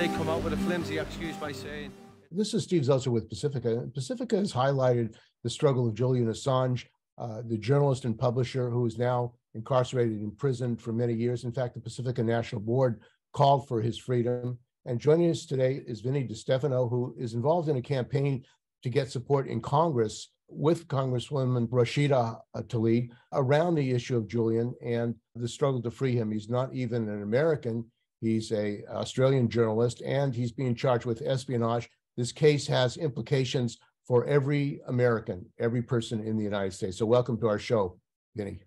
they come out with a flimsy excuse by saying... This is Steve Zeltzer with Pacifica. Pacifica has highlighted the struggle of Julian Assange, the journalist and publisher who is now incarcerated and imprisoned for many years. In fact, the Pacifica National Board called for his freedom. And joining us today is Vincent De Stefano, who is involved in a campaign to get support in Congress with Congresswoman Rashida Tlaib around the issue of Julian and the struggle to free him. He's not even an American. He's an Australian journalist, and he's being charged with espionage. This case has implications for every American, every person in the United States. So welcome to our show, Vinny.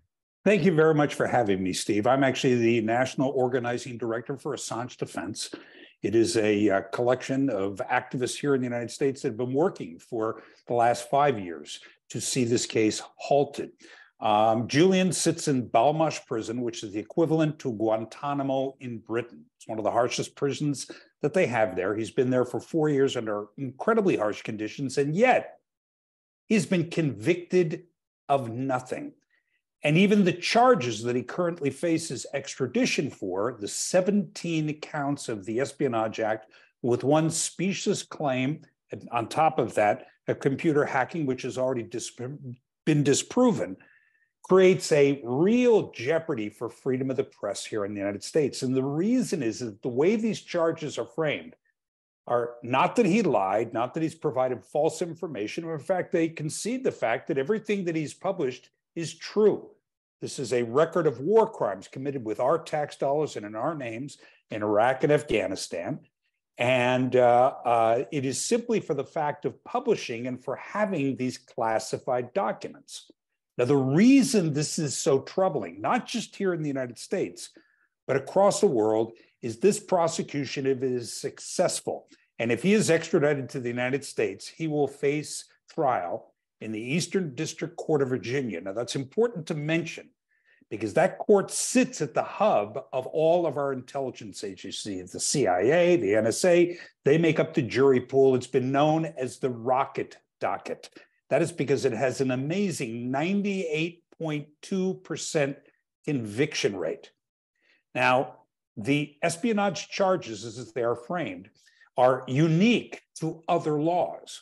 Thank you very much for having me, Steve. I'm actually the National Organizing Director for Assange Defense. It is a collection of activists here in the United States that have been working for the last 5 years to see this case halted. Julian sits in Belmarsh prison, which is the equivalent to Guantanamo in Britain. It's one of the harshest prisons that they have there. He's been there for 4 years under incredibly harsh conditions, and yet he's been convicted of nothing. And even the charges that he currently faces extradition for, the 17 counts of the Espionage Act, with one specious claim, and on top of that, a computer hacking, which has already been disproven, creates a real jeopardy for freedom of the press here in the United States. And the reason is that the way these charges are framed are not that he lied, not that he's provided false information, or in fact, they concede the fact that everything that he's published is true. This is a record of war crimes committed with our tax dollars and in our names in Iraq and Afghanistan. And it is simply for the fact of publishing and for having these classified documents. Now, the reason this is so troubling, not just here in the United States, but across the world, is this prosecution, if it is successful, and if he is extradited to the United States, he will face trial in the Eastern District Court of Virginia. Now, that's important to mention because that court sits at the hub of all of our intelligence agencies, the CIA, the NSA. They make up the jury pool. It's been known as the Rocket Docket. That is because it has an amazing 98.2% conviction rate. Now, the espionage charges, as they are framed, are unique to other laws.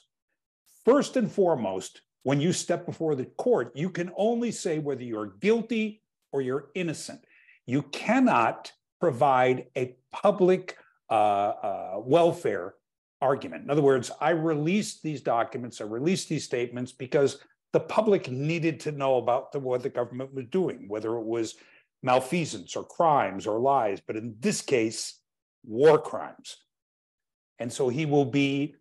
First and foremost, when you step before the court, you can only say whether you're guilty or you're innocent. You cannot provide a public welfare argument. In other words, I released these documents, I released these statements because the public needed to know about what the government was doing, whether it was malfeasance or crimes or lies, but in this case, war crimes. And so he'll be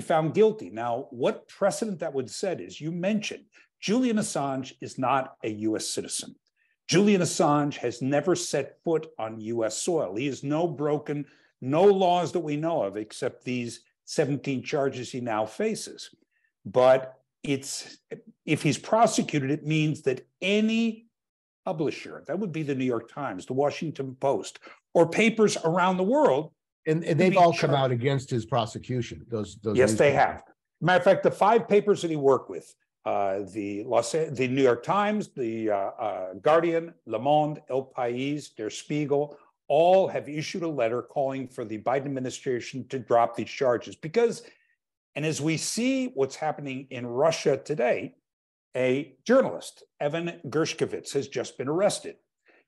found guilty. Now, what precedent that would set is, you mentioned, Julian Assange is not a US citizen. Julian Assange has never set foot on US soil. He has broken no laws that we know of except these 17 charges he now faces. But if he's prosecuted, it means that any publisher, that would be the New York Times, the Washington Post, or papers around the world. And they've all come out against his prosecution. Those yes, they have. Matter of fact, the 5 papers that he worked with, the New York Times, the Guardian, Le Monde, El País, Der Spiegel, all have issued a letter calling for the Biden administration to drop these charges because, and as we see what's happening in Russia today, a journalist, Evan Gershkovich, has just been arrested.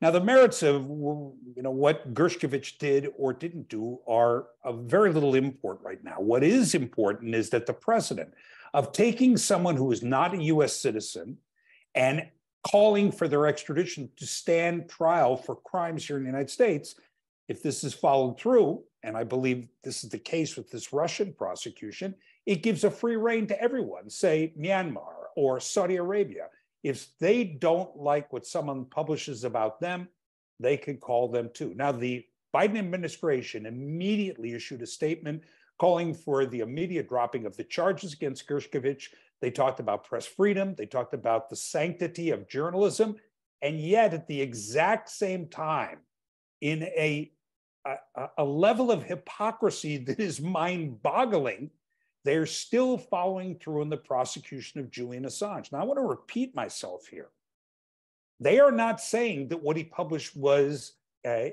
Now, the merits of what Gershkovich did or didn't do are of very little import right now. What is important is that the precedent of taking someone who is not a US citizen and calling for their extradition to stand trial for crimes here in the United States, if this is followed through, and I believe this is the case with this Russian prosecution, it gives a free rein to everyone, say Myanmar or Saudi Arabia. If they don't like what someone publishes about them, they can call them too. Now, the Biden administration immediately issued a statement calling for the immediate dropping of the charges against Gershkovich. They talked about press freedom. They talked about the sanctity of journalism. And yet, at the exact same time, in a level of hypocrisy that is mind-boggling, they're still following through in the prosecution of Julian Assange. Now, I want to repeat myself here. They are not saying that what he published was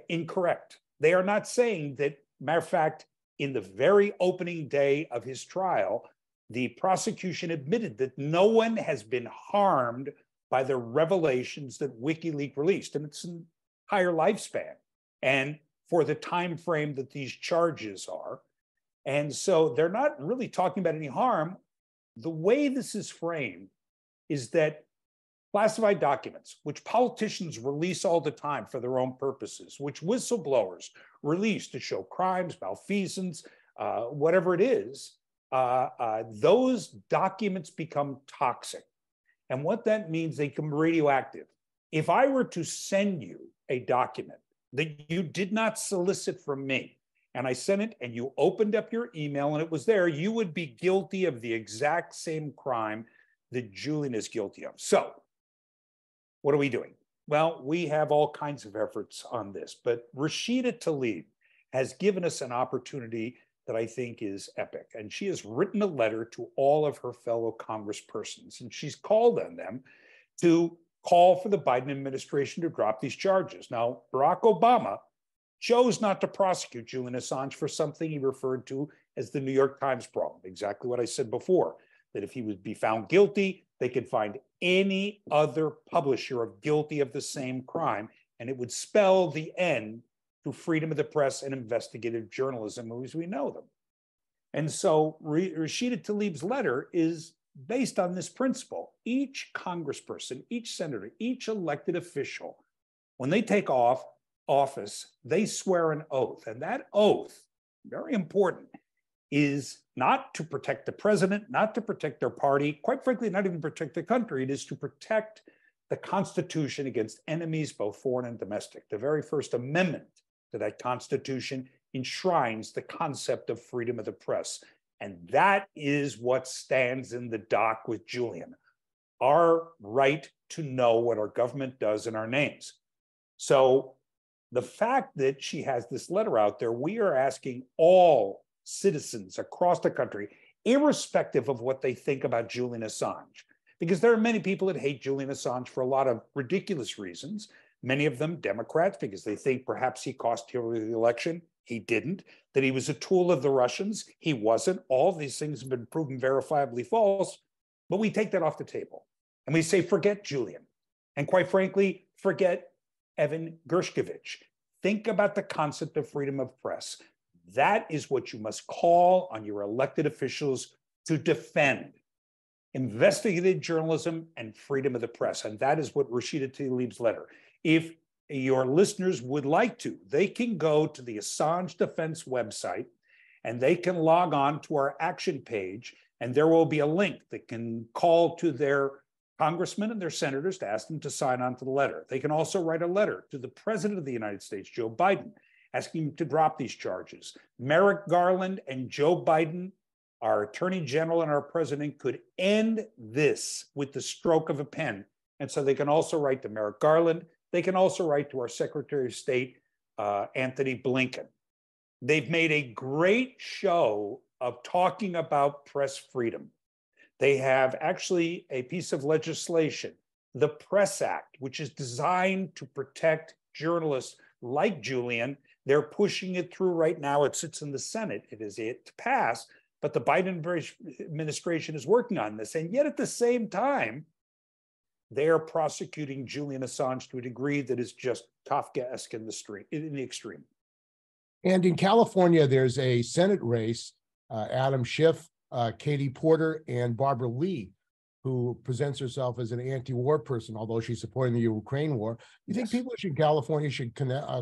incorrect. They are not saying that, matter of fact, in the very opening day of his trial, the prosecution admitted that no one has been harmed by the revelations that WikiLeaks released in its entire lifespan and for the time frame that these charges are. And so they're not really talking about any harm. The way this is framed is that classified documents, which politicians release all the time for their own purposes, which whistleblowers release to show crimes, malfeasance, whatever it is, those documents become toxic. And what that means, they become radioactive. If I were to send you a document that you did not solicit from me, and I sent it and you opened up your email and it was there, you would be guilty of the exact same crime that Julian is guilty of. So what are we doing? Well, we have all kinds of efforts on this, but Rashida Tlaib has given us an opportunity that I think is epic. And she has written a letter to all of her fellow congresspersons, and she's called on them to call for the Biden administration to drop these charges. Now, Barack Obama chose not to prosecute Julian Assange for something he referred to as the New York Times problem, exactly what I said before, that if he would be found guilty, they could find any other publisher guilty of the same crime, and it would spell the end to freedom of the press and investigative journalism as we know them. And so Rashida Tlaib's letter is based on this principle. Each congressperson, each senator, each elected official, when they take office, they swear an oath. And that oath, very important, is not to protect the president, not to protect their party, quite frankly, not even protect the country. It is to protect the Constitution against enemies, both foreign and domestic. The very first amendment to that Constitution enshrines the concept of freedom of the press. And that is what stands in the dock with Julian, our right to know what our government does in our names. So the fact that she has this letter out there, we are asking all citizens across the country, irrespective of what they think about Julian Assange, because there are many people that hate Julian Assange for a lot of ridiculous reasons, many of them Democrats, because they think perhaps he cost Hillary the election. He didn't. That he was a tool of the Russians. He wasn't. All these things have been proven verifiably false, but we take that off the table. And we say, forget Julian. And quite frankly, forget Evan Gershkovich. Think about the concept of freedom of press. That is what you must call on your elected officials to defend. Investigative journalism and freedom of the press. And that is what Rashida Tlaib's letter. If your listeners would like to, they can go to the Assange Defense website and they can log on to our action page, and there will be a link that can call to their congressmen and their senators to ask them to sign on to the letter. They can also write a letter to the President of the United States, Joe Biden, asking him to drop these charges. Merrick Garland and Joe Biden, our Attorney General and our President, could end this with the stroke of a pen. And so they can also write to Merrick Garland. They can also write to our Secretary of State, Anthony Blinken. They've made a great show of talking about press freedom. They have actually a piece of legislation, the Press Act, which is designed to protect journalists like Julian. They're pushing it through right now. It sits in the Senate. It is yet to pass, but the Biden administration is working on this. And yet at the same time, they are prosecuting Julian Assange to a degree that is just Kafkaesque in the extreme. And in California, there's a Senate race, Adam Schiff, Katie Porter, and Barbara Lee, who presents herself as an anti-war person, although she's supporting the Ukraine war. You think people in California should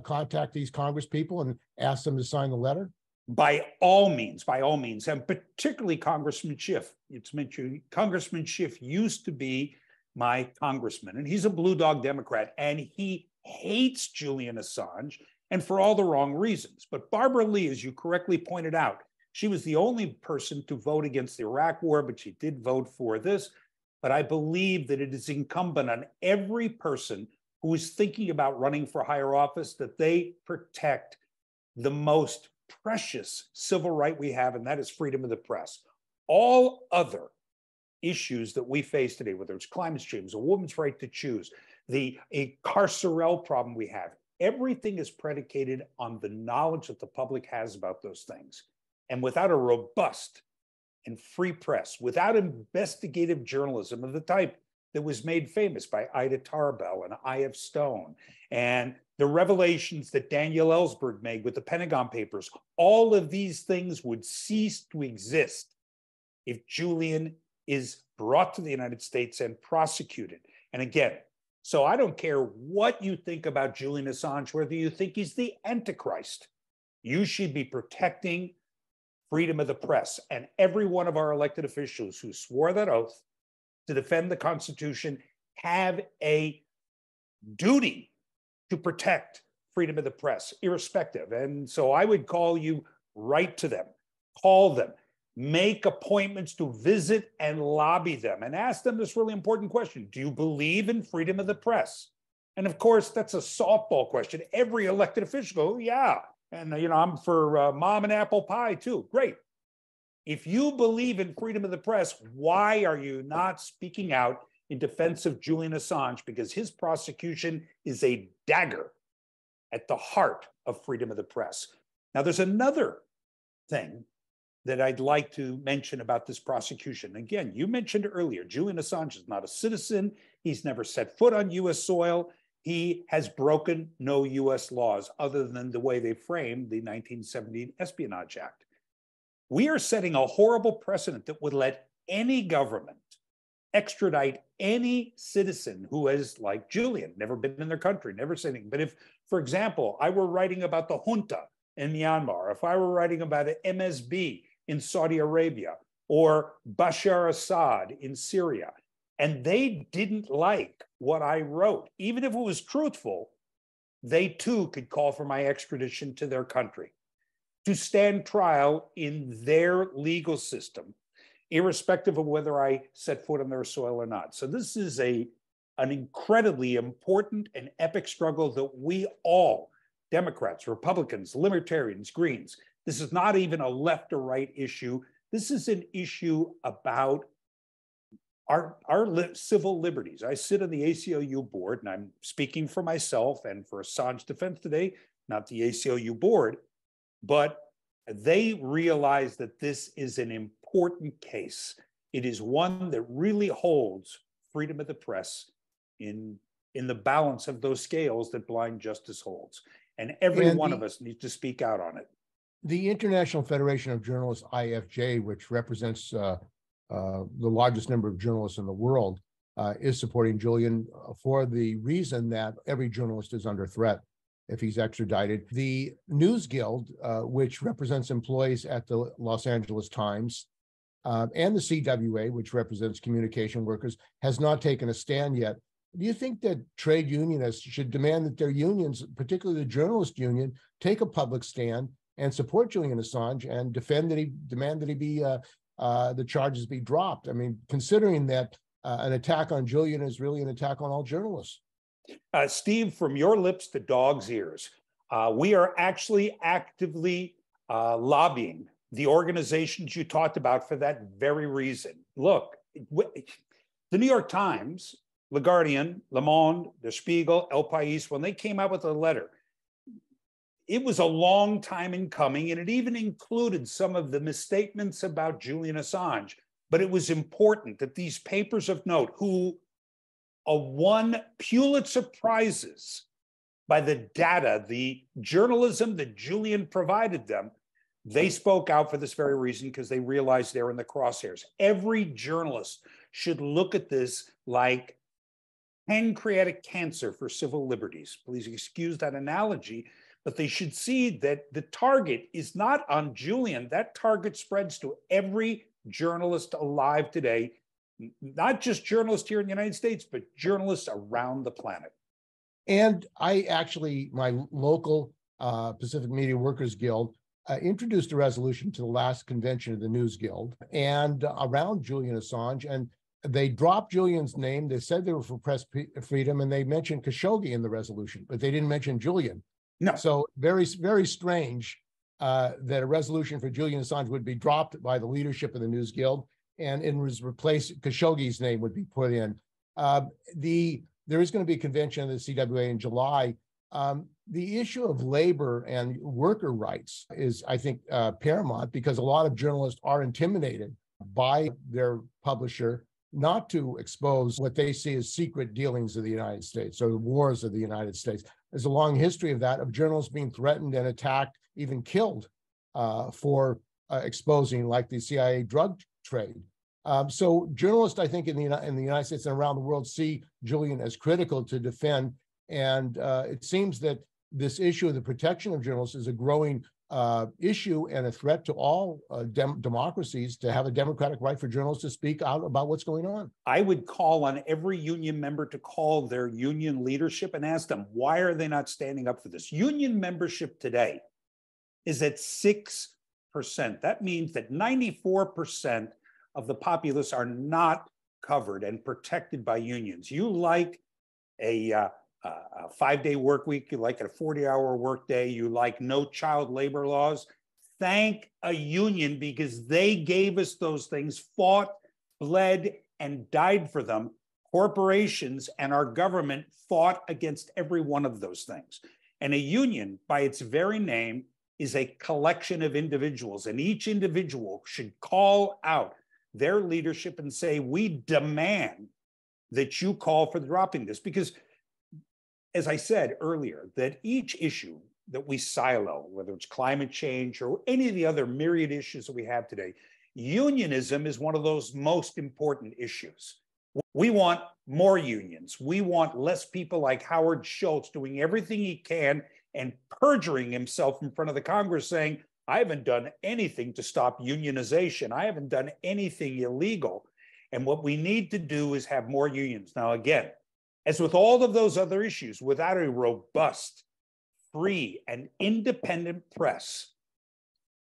contact these Congress people and ask them to sign the letter? By all means, and particularly Congressman Schiff. It's mentioned Congressman Schiff used to be my congressman, and he's a blue dog Democrat, and he hates Julian Assange, and for all the wrong reasons. But Barbara Lee, as you correctly pointed out, she was the only person to vote against the Iraq war, but she did vote for this. But I believe that it is incumbent on every person who is thinking about running for higher office that they protect the most precious civil right we have, and that is freedom of the press. All other issues that we face today, whether it's climate change, a woman's right to choose, the carceral problem we have, everything is predicated on the knowledge that the public has about those things. And without a robust and free press, without investigative journalism of the type that was made famous by Ida Tarbell and I.F. Stone, and the revelations that Daniel Ellsberg made with the Pentagon Papers, all of these things would cease to exist if Julian is brought to the United States and prosecuted. And again, so I don't care what you think about Julian Assange, whether you think he's the Antichrist, you should be protecting freedom of the press. And every one of our elected officials who swore that oath to defend the Constitution have a duty to protect freedom of the press, irrespective. And so I would call you, write to them, call them, make appointments to visit and lobby them, and ask them this really important question: do you believe in freedom of the press? And of course, that's a softball question. Every elected official goes, yeah. And I'm for mom and apple pie too. Great. If you believe in freedom of the press, why are you not speaking out in defense of Julian Assange? Because his prosecution is a dagger at the heart of freedom of the press. Now, there's another thing that I'd like to mention about this prosecution. Again, you mentioned earlier, Julian Assange is not a citizen. He's never set foot on US soil. He has broken no US laws other than the way they framed the 1970 Espionage Act. We are setting a horrible precedent that would let any government extradite any citizen who is like Julian, never been in their country, never said anything. But if, for example, I were writing about the junta in Myanmar, if I were writing about an MSB in Saudi Arabia, or Bashar Assad in Syria, and they didn't like what I wrote, even if it was truthful, they too could call for my extradition to their country to stand trial in their legal system, irrespective of whether I set foot on their soil or not. So this is an incredibly important and epic struggle that we all, Democrats, Republicans, Libertarians, Greens, this is not even a left or right issue. This is an issue about our civil liberties. I sit on the ACLU board, and I'm speaking for myself and for Assange Defense today, not the ACLU board, but they realize that this is an important case. It is one that really holds freedom of the press in the balance of those scales that blind justice holds. And every one of us needs to speak out on it. The International Federation of Journalists, IFJ, which represents the largest number of journalists in the world, is supporting Julian for the reason that every journalist is under threat if he's extradited. The News Guild, which represents employees at the Los Angeles Times, and the CWA, which represents communication workers, has not taken a stand yet. Do you think that trade unionists should demand that their unions, particularly the journalist union, take a public stand and support Julian Assange and demand that he be the charges be dropped? I mean, considering that an attack on Julian is really an attack on all journalists. Steve, from your lips to dog's ears, we are actually actively lobbying the organizations you talked about for that very reason. Look, the New York Times, Le Guardian, Le Monde, Der Spiegel, El País, when they came out with a letter, it was a long time in coming, and it even included some of the misstatements about Julian Assange. But it was important that these papers of note, who won Pulitzer Prizes by the data, the journalism that Julian provided them, they spoke out for this very reason because they realized they're in the crosshairs. Every journalist should look at this like pancreatic cancer for civil liberties. Please excuse that analogy, but they should see that the target is not on Julian. That target spreads to every journalist alive today, not just journalists here in the United States, but journalists around the planet. And my local Pacific Media Workers Guild introduced a resolution to the last convention of the News Guild and around Julian Assange, and they dropped Julian's name. They said they were for press freedom, and they mentioned Khashoggi in the resolution, but they didn't mention Julian. No. So very, very strange that a resolution for Julian Assange would be dropped by the leadership of the News Guild, and it was replaced, Khashoggi's name would be put in. There is going to be a convention of the CWA in July. the issue of labor and worker rights is, I think, paramount, because a lot of journalists are intimidated by their publisher not to expose what they see as secret dealings of the United States or the wars of the United States. There's a long history of that, of journalists being threatened and attacked, even killed for exposing, like the CIA drug trade. So journalists, I think, in the United States and around the world see Julian as critical to defend. And it seems that this issue of the protection of journalists is a growing issue and a threat to all democracies to have a democratic right for journalists to speak out about what's going on. I would call on every union member to call their union leadership and ask them, why are they not standing up for this? Union membership today is at 6%. That means that 94% of the populace are not covered and protected by unions. You like a 5-day work week, you like a 40-hour work day, you like no child labor laws, thank a union, because they gave us those things, fought, bled, and died for them. Corporations and our government fought against every one of those things. And a union, by its very name, is a collection of individuals, and each individual should call out their leadership and say, we demand that you call for dropping this. Because, as I said earlier, that each issue that we silo, whether it's climate change or any of the other myriad issues that we have today, unionism is one of those most important issues. We want more unions. We want less people like Howard Schultz doing everything he can and perjuring himself in front of the Congress saying, I haven't done anything to stop unionization. I haven't done anything illegal. And what we need to do is have more unions. Now, again, as with all of those other issues, without a robust, free, and independent press,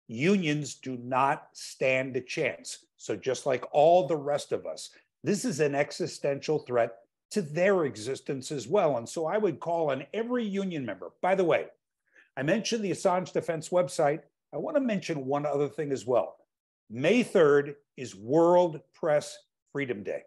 unions do not stand a chance. So just like all the rest of us, this is an existential threat to their existence as well. And so I would call on every union member. By the way, I mentioned the Assange Defense website. I want to mention one other thing as well. May 3rd is World Press Freedom Day.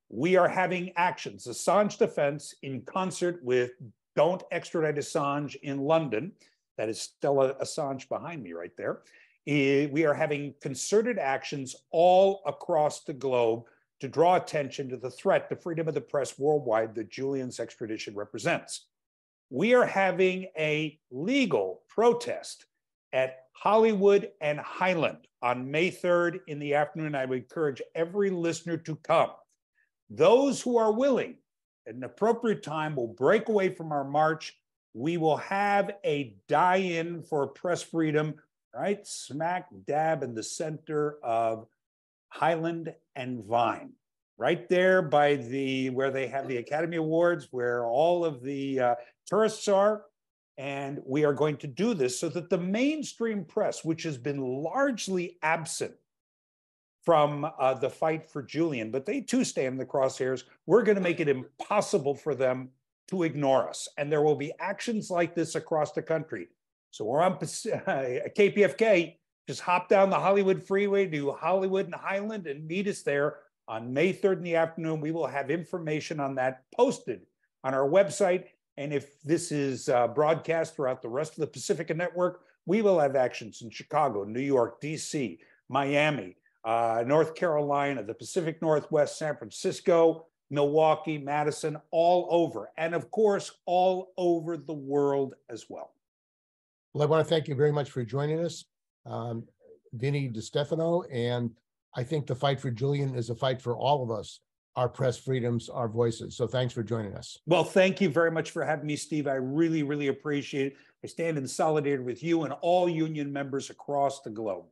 We are having actions, Assange Defense, in concert with Don't Extradite Assange in London. That is Stella Assange behind me right there. We are having concerted actions all across the globe to draw attention to the threat to freedom of the press worldwide that Julian's extradition represents. We are having a legal protest at Hollywood and Highland on May 3rd in the afternoon. I would encourage every listener to come. Those who are willing, at an appropriate time, will break away from our march. We will have a die-in for press freedom, right smack dab in the center of Highland and Vine, right there by where they have the Academy Awards, where all of the tourists are. And we are going to do this so that the mainstream press, which has been largely absent from the fight for Julian, but they too stay in the crosshairs, we're going to make it impossible for them to ignore us. And there will be actions like this across the country. So we're on KPFK. Just hop down the Hollywood freeway to Hollywood and Highland and meet us there on May 3rd in the afternoon. We will have information on that posted on our website. And if this is broadcast throughout the rest of the Pacifica Network, we will have actions in Chicago, New York, DC, Miami, North Carolina, the Pacific Northwest, San Francisco, Milwaukee, Madison, all over. And of course, all over the world as well. Well, I want to thank you very much for joining us, Vinny De Stefano. And I think the fight for Julian is a fight for all of us, our press freedoms, our voices. So thanks for joining us. Well, thank you very much for having me, Steve. I really, really appreciate it. I stand in solidarity with you and all union members across the globe.